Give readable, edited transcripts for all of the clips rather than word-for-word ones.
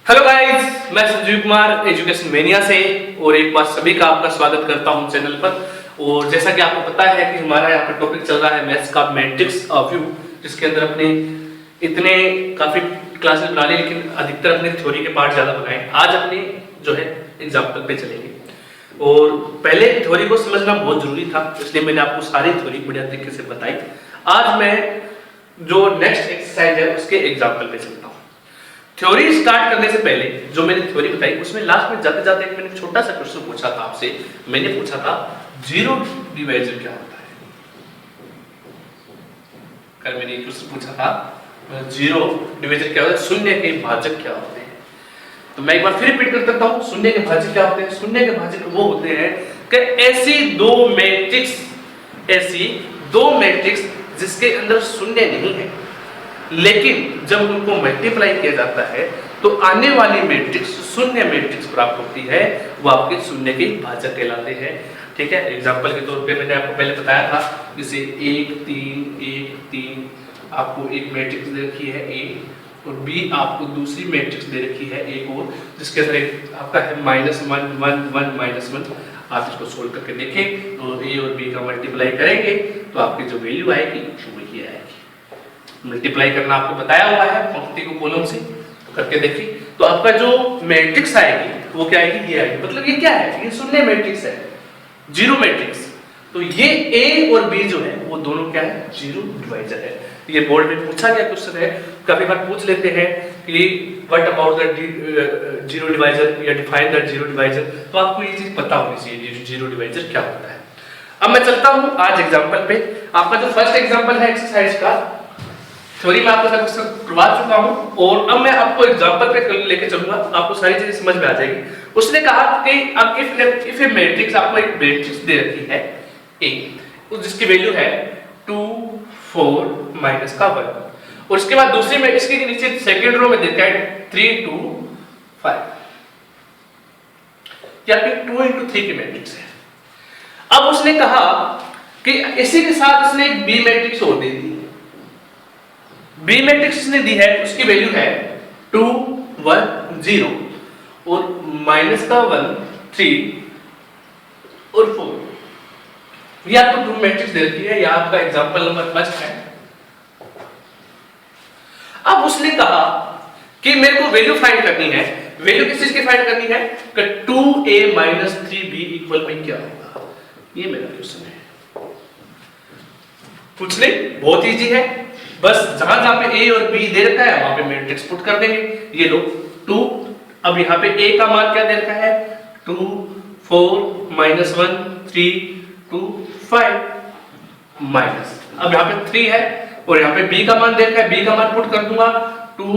Hello guys, मैं Sanjeev Kumar education mania से और एक बार सभी का आपका स्वागत करता हूं चैनल पर। और जैसा कि आपको पता है कि हमारा यहाँ पर टॉपिक चल रहा है मैथ्स का मैट्रिक्स व्यू, जिसके अंदर अपने इतने काफी क्लासेस बना ली, लेकिन अधिकतर अपने थ्योरी के पार्ट ज्यादा बनाए। आज अपने जो है एग्जाम्पल पे चलेंगे और पहले थ्योरी को समझना बहुत जरूरी था, इसलिए मैंने आपको सारी थ्योरी बढ़िया तरीके से बताई। आज मैं जो नेक्स्ट एक्सरसाइज है उसके एग्जाम्पल पे चलता हूँ। थ्योरी स्टार्ट करने से पहले जो मैंने थ्योरी बताई उसमें लास्ट में जाते जाते मैंने छोटा सा क्वेश्चन पूछा था आपसे। मैंने पूछा था जीरो डिवाइजर क्या होता है। कल मैंने क्वेश्चन पूछा था जीरो डिवाइजर क्या होता है, शून्य के भाजक क्या होते हैं। तो मैं एक बार फिर रिपीट कर देता हूँ, शून्य के भाजक क्या होते हैं। शून्य के भाजक वो होते हैं कि ऐसी दो मैट्रिक्स जिसके अंदर शून्य नहीं है, लेकिन जब उनको मल्टीप्लाई किया जाता है तो आने वाली मैट्रिक्स शून्य मैट्रिक्स प्राप्त होती है, वो आपके शून्य के भाजक कहलाते हैं। ठीक है, एग्जांपल के तौर पे मैंने आपको पहले बताया था, जैसे 1 3 1 3 आपको एक मैट्रिक्स दे रखी है A और B आपको दूसरी मैट्रिक्स दे रखी है एक और, जिसके अंदर आपका है -1 1 1 -1। आप इसको सोल्व करके देखें और A और B का मल्टीप्लाई करेंगे तो आपकी जो वैल्यू आएगी वो ये आएगी। मल्टीप्लाई करना आपको बताया हुआ है, पंक्ति को कॉलम से तो करके देखिए। तो आपका जो मैट्रिक्स आएगी वो क्या आएगी, ये आएगी। मतलब ये क्या है, ये शून्य मैट्रिक्स है, जीरो मैट्रिक्स। तो ये A और B जो है वो दोनों क्या है, जीरो डिवाइजर है। ये बोर्ड में पूछा गया क्वेश्चन है, कभी बार पूछ लेते हैं कि what about the zero divisor या डिफाइन द जीरो डिवाइजर। तो आपको ये चीज पता होनी चाहिए जीरो डिवाइजर क्या होता है। अब मैं चलता हूं आज एग्जांपल पे। आपका जो फर्स्ट एग्जांपल है एक्सरसाइज का, थ्योरी में आपको सब करवा चुका हूं और अब मैं आपको एग्जांपल पे लेके चलूंगा, आपको सारी चीजें समझ में आ जाएगी। उसने कहा कि अब इफ ए मैट्रिक्स, आपको एक मैट्रिक्स दे रखी है A, जिसकी वैल्यू है 2 4 -1, और उसके बाद दूसरी में इसके नीचे सेकंड रो में देखा है 3 2 5। क्या 2 × 3 की मैट्रिक्स है। अब उसने कहा कि इसी के साथ उसने एक B मैट्रिक्स और दे दी। B मैट्रिक्स ने दी है, उसकी वैल्यू है 2 1 0 और -1 3 और 4। ये आपको 2 मैट्रिक्स दे रखी है, यह आपका एग्जांपल नंबर फर्स्ट है। अब उसने कहा कि मेरे को वैल्यू फाइंड करनी है। वैल्यू किस चीज की फाइंड करनी है कि 2A - 3B = क्या होगा। ये मेरा क्वेश्चन है। पूछ ले, बहुत इजी है, बस जहां जहां पे A और B दे रखा है वहां पे मैट्रिक्स पुट कर देंगे। ये लो 2, अब यहाँ पे A का मान क्या दे रखा है 2 4 -1 3 2 5 माइनस, अब यहाँ पे 3 है और यहाँ पे B का मान दे रखा है, B का मान पुट कर दूंगा 2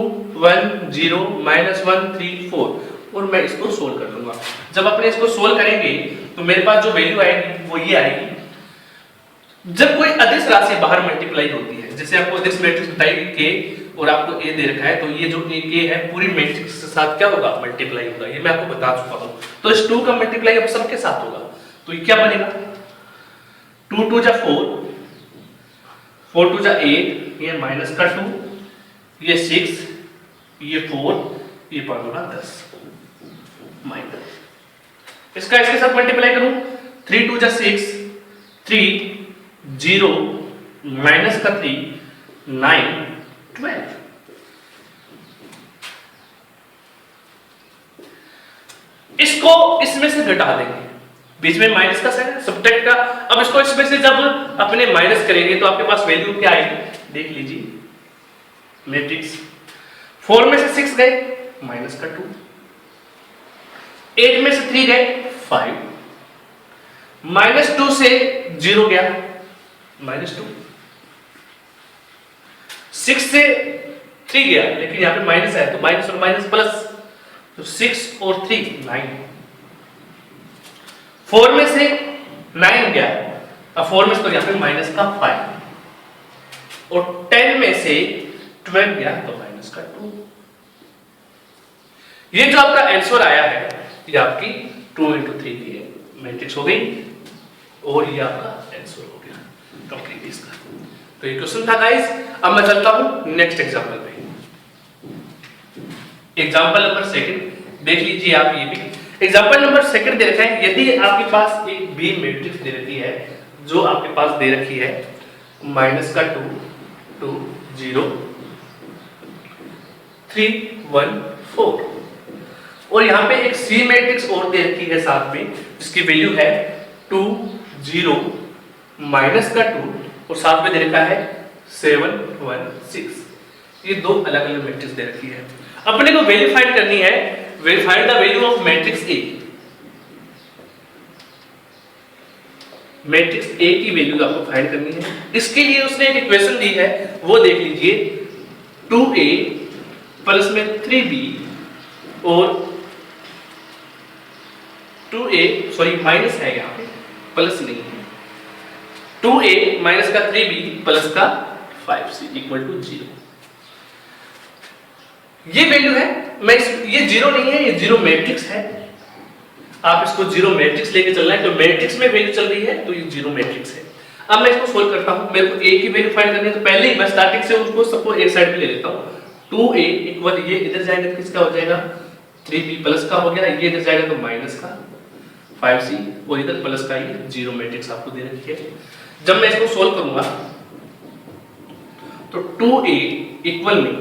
1 0 -1 3 4 और मैं इसको सोल्व कर दूंगा। जब अपने इसको सोल्व करेंगे तो मेरे पास जो वैल्यू आएगी वो ये आएगी। जब कोई अदिश राशि बाहर मल्टीप्लाई होती है, जैसे आपको अदिश मैट्रिक्स बताई K और आपको A दे रखा है, तो ये जो K है पूरी मैट्रिक्स के साथ क्या होगा, मल्टीप्लाई होगा। ये मैं आपको बता चुका हूं। तो इस 2 का मल्टीप्लाई अब सबके साथ होगा, तो ये क्या बनेगा 2 2 जा 4 4 2 जा 8, ये -2, ये 6, ये 4, ये 10 माइनस। इसका इसके साथ मल्टीप्लाई करूं 3 2 जा 6 3 0 -3 9 12। इसको इसमें से घटा देंगे, बीच में माइनस का साइन, सब्ट्रैक्ट का। अब इसको इसमें से जब अपने माइनस करेंगे तो आपके पास वैल्यू क्या आएगी, देख लीजिए मैट्रिक्स। 4 में से 6 गए -2, 8 में से 3 गए 5, -2 से 0 गया -2, 6 से 3 गया लेकिन यहाँ पे माइनस है तो माइनस और माइनस प्लस, तो 6 और 3 9, 4 में से 9 गया, अब 4 में से तो यहाँ पे माइनस का 5 और 10 में से 12 गया तो -2। ये जो आपका आंसर आया है ये आपकी 2 × 3 की मैट्रिक्स हो गई और ये आपका आंसर हो गया कंप्लीट इसका। तो ये क्वेश्चन था गाइस। अब मैं चलता हूं नेक्स्ट एग्जांपल पे। एग्जाम्पल नंबर सेकंड देख लीजिए आप ये भी। एग्जाम्पल नंबर सेकंड दे रखा है, यदि आपके पास एक बी मैट्रिक्स दे रखी है, जो आपके पास दे रखी है माइनस का 2 2 0 3 1 4, और यहाँ पे एक सी मैट्रिक्स और दे रखी है साथ में, जिसकी वैल्यू है 2 0 माइनस का 2, और साथ में दे रखा है 7 1 6। ये दो अलग अलग मैट्रिक्स दे रखी है। अपने को वैल्यू फाइंड करनी है, find the value of matrix A. Matrix A की वैल्यू आपको फाइंड करनी है। इसके लिए उसने एक इक्वेशन दी है, वो देख लीजिए, 2a प्लस में 3b और 2a सॉरी माइनस है यहाँ पे, प्लस नहीं है, 2a माइनस का 3b प्लस का 5c इक्वल टू 0। ये वैल्यू है। मैं ये जीरो नहीं है, ये जीरो मैट्रिक्स है। आप इसको जीरो मैट्रिक्स लेके चलना है, तो मैट्रिक्स में वैल्यू चल रही है तो ये जीरो मैट्रिक्स है। अब मैं इसको सोल्व करता हूं, मेरे को a की वैल्यू फाइंड करनी है, तो पहले ही मैं स्टार्टिंग से उसको सबको एक साइड पे ले लेता हूं। 2a इक्वल, ये इधर जाएगा तो किसका हो जाएगा, 3b प्लस का हो गया, ये इधर जाएगा तो माइनस का 5c, और इधर प्लस का, ये जीरो मैट्रिक्स आपको दे रखी है। जब मैं इसको सोल्व करूंगा तो 2a इक्वल में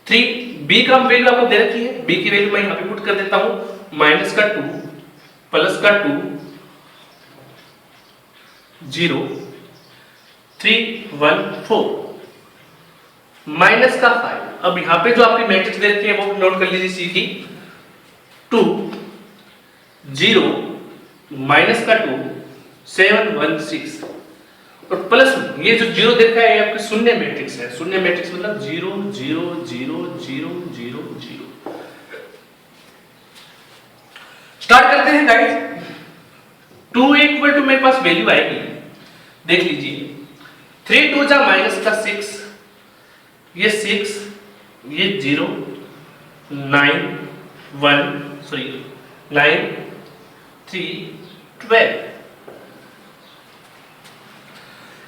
3b का वैल्यू आपको दे रखी है, b की वैल्यू मैं यहां पे पुट कर देता हूं, माइनस का 2 प्लस का 2 0 3 1 4 माइनस का 5। अब यहां पे जो आपकी मैट्रिक्स दे रखी है वो नोट कर लीजिए, सी की 2 0 माइनस का 2 7 1 6, और प्लस ये जो जीरो देखा है ये आपकी शून्य मैट्रिक्स है। शून्य मैट्रिक्स मतलब 0 0 0 0 0 0। स्टार्ट करते हैं गाइस। 2 इक्वल टू मेरे पास वैल्यू आएगी, देख लीजिए, 3 2 जा माइनस का 6, ये 6, ये 0 9 1 सॉरी 9 3 12।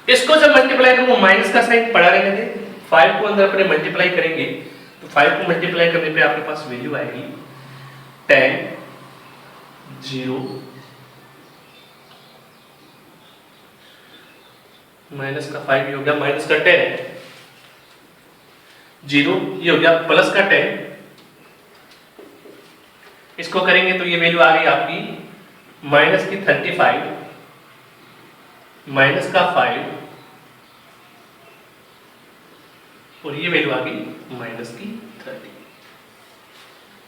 इसको जब मल्टीप्लाई करूं, माइनस का साइन पड़ा रहने दें, 5 को अंदर अपने मल्टीप्लाई करेंगे तो 5 को मल्टीप्लाई करने पे आपके पास वैल्यू आएगी 10 0 माइनस का 5, ये हो गया माइनस का 10 0, ये हो गया प्लस का 10। इसको करेंगे तो ये वैल्यू आ गई आपकी माइनस की 35 माइनस का 5, और ये वैल्यू आ गई माइनस की 30।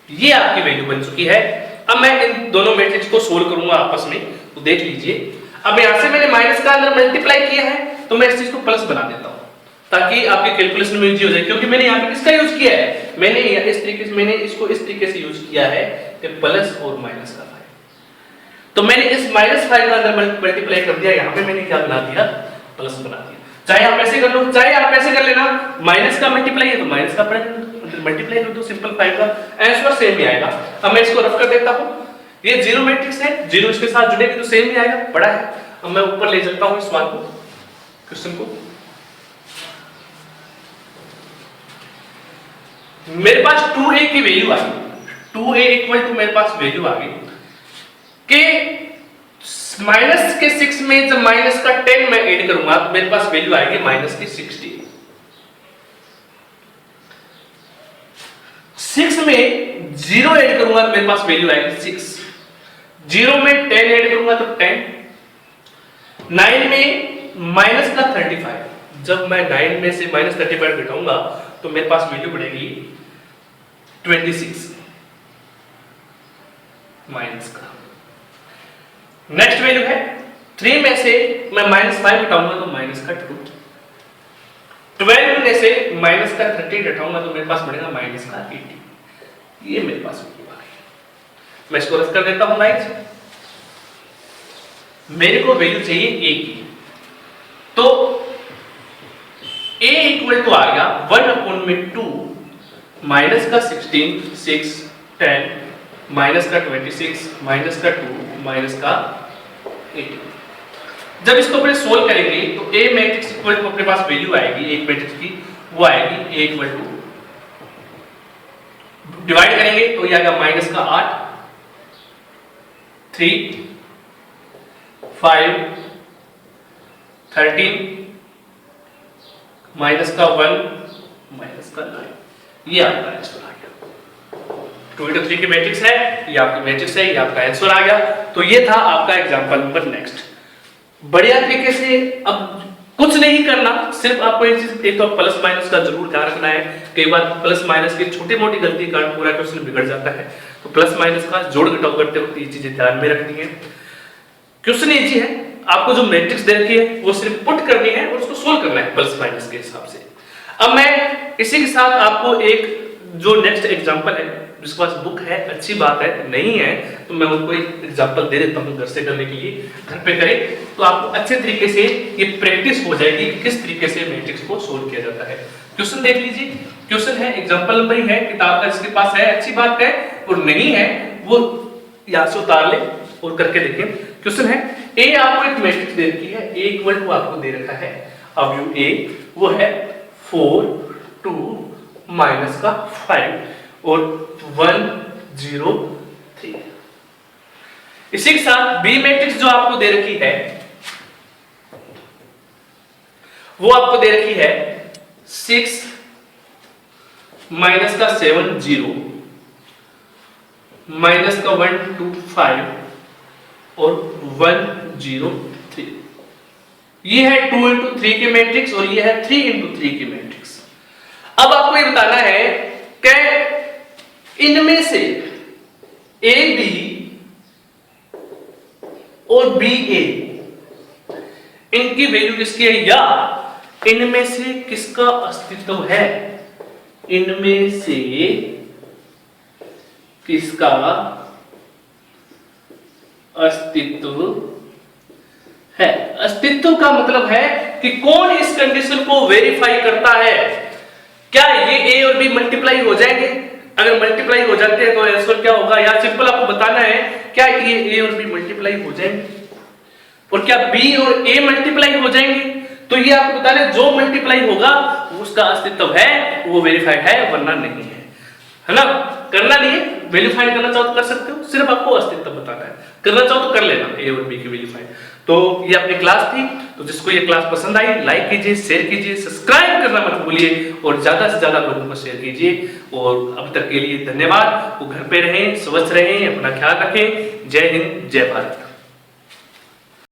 ये आपकी वैल्यू बन चुकी है। अब मैं इन दोनों मैट्रिक्स को सोल्व करूंगा आपस में, तो देख लीजिए। अब यहां से मैंने माइनस का अंदर मल्टीप्लाई किया है, तो मैं इस चीज को प्लस बना देता हूं ताकि आपके कैलकुलेशन में इजी हो जाए, क्योंकि मैंने यहाँ पे किसका यूज किया है, मैंने इस तरीके से, मैंने इसको इस तरीके से यूज किया है कि प्लस और माइनस का 5। तो मैंने इस माइनस 5 का अंदर मल्टीप्लाई कर दिया, यहाँ पे मैंने क्या बना दिया, प्लस बना दिया। चाहे आप ऐसे कर लो, चाहे आप ऐसे कर लेना, माइनस का मल्टीप्लाई है तो माइनस का मल्टीप्लाई कर दो, सिंपल 5 का आंसर सेम ही आएगा। अब मैं इसको रफ कर देता हूं, ये जीरो मैट्रिक्स है, जीरो इसके साथ जुड़ेगी तो सेम ही आएगा, बड़ा है। अब मैं ऊपर ले चलता हूं इस सवाल को, क्वेश्चन को। मेरे पास 2a की वैल्यू आ गई, 2a इक्वल टू मेरे पास वैल्यू आ गई कि माइनस के 6 में जब माइनस का 10 मैं ऐड करूंगा तो मेरे पास वैल्यू आएगी माइनस की 60। 6 में 0 ऐड करूंगा तो मेरे पास वैल्यू आएगी 6। 0 में 10 ऐड करूंगा तो 10। 9 में माइनस का 35, जब मैं 9 में से माइनस 35 घटाऊंगा तो मेरे पास वैल्यू बढ़ेगी 26 माइनस का। नेक्स्ट वैल्यू है 3 में से मैं माइनस 5 घटाऊंगा तो माइनस का 2। 12 में से माइनस का 30 घटाऊंगा तो मेरे पास बढ़ेगा माइनस का 80। ये मेरे पास वैल्यू आ गई। मैं इसको रफ कर देता हूं गाइस। मेरे को वैल्यू चाहिए a की, तो a इक्वल टू आ गया 1/2 माइनस का 16 6 10 माइनस का 26 माइनस का 2 माइनस का 80। जब इसको अपने सोल्व करेंगे तो a मैट्रिक्स इक्वल टू अपने पास वैल्यू आएगी एक मैट्रिक्स की, वो आएगी a इक्वल टू डिवाइड करेंगे तो ये आएगा माइनस का 8, 3, 5, 13, माइनस का 1, माइनस का 9, ये आपका आंसर आ गया। 2 into 3 की मैट्रिक्स है, ये आपकी मैट्रिक्स है, ये आपका आंसर आ गया। तो ये था आपका एग्जांपल नंबर नेक्स्ट। बढ़िया तरीके से अब कुछ नहीं करना, सिर्फ आपको एक चीज, एक तो प्लस माइनस का जरूर ध्यान रखना है। कई बार प्लस माइनस की छोटी मोटी गलती का पूरा क्वेश्चन बिगड़ जाता है, तो प्लस माइनस का जोड़ घटाव करते वक्त ये चीजें ध्यान में रखनी है। क्वेश्चन इजी है, आपको जो मैट्रिक्स दे रखी है वो सिर्फ पुट करनी है और उसको सोल्व करना है प्लस माइनस के हिसाब से। अब मैं इसी के साथ आपको एक जो नेक्स्ट एग्जांपल है, जिसके पास बुक है अच्छी बात है, नहीं है तो मैं उनको एक एग्जांपल दे देता हूँ घर से करने के लिए। घर पे करें तो आपको अच्छे तरीके से ये प्रैक्टिस हो जाएगी कि किस तरीके से मैट्रिक्स को सोल्व किया जाता है। क्वेश्चन देख लीजिए, क्वेश्चन है एग्जांपल नंबर ही है, किताब का जिसके पास है अच्छी बात है, और नहीं है वो यहाँ से उतार ले और करके देखें। क्वेश्चन है ए, आपको एक मैट्रिक्स दे रखी है, ए इक्वल टू आपको दे रखा है, अब यू ए वो है 4, 2, माइनस का 5 और 1, 0, 3। इसी के साथ बी मैट्रिक्स जो आपको दे रखी है वो आपको दे रखी है 6, माइनस का 7, 0, माइनस का 1, 2, 5 और 1, 0, 3। ये है 2 into 3 की मैट्रिक्स और ये है 3 into 3 की मैट्रिक्स। अब आपको ये बताना है कि इनमें से ए बी और बी ए इनकी वैल्यू किसकी है, या इनमें से किसका अस्तित्व है, इनमें से किसका अस्तित्व है। अस्तित्व का मतलब है कि कौन इस कंडीशन को वेरीफाई करता है। क्या ये ए और बी मल्टीप्लाई हो जाएंगे? अगर मल्टीप्लाई हो जाते हैं तो आंसर क्या होगा, या सिंपल आपको बताना है क्या ये ए और बी मल्टीप्लाई हो जाएंगे, और क्या बी और ए मल्टीप्लाई हो जाएंगे। तो ये आपको बताना है जो मल्टीप्लाई होगा उसका अस्तित्व है, वो वेरीफाइड है, वरना नहीं है ना। करना नहीं है, वेरीफाई करना चाहो तो कर सकते हो, सिर्फ आपको अस्तित्व बताना है, करना चाहो तो कर लेना ए और बी की वेरीफाई। तो ये अपनी क्लास थी, तो जिसको ये क्लास पसंद आई लाइक कीजिए, शेयर कीजिए, सब्सक्राइब करना मत भूलिए और ज्यादा से ज्यादा लोगों को शेयर कीजिए। और अब तक के लिए धन्यवाद। वो घर पे रहें, स्वस्थ रहें, अपना ख्याल रखें। जय हिंद, जय भारत।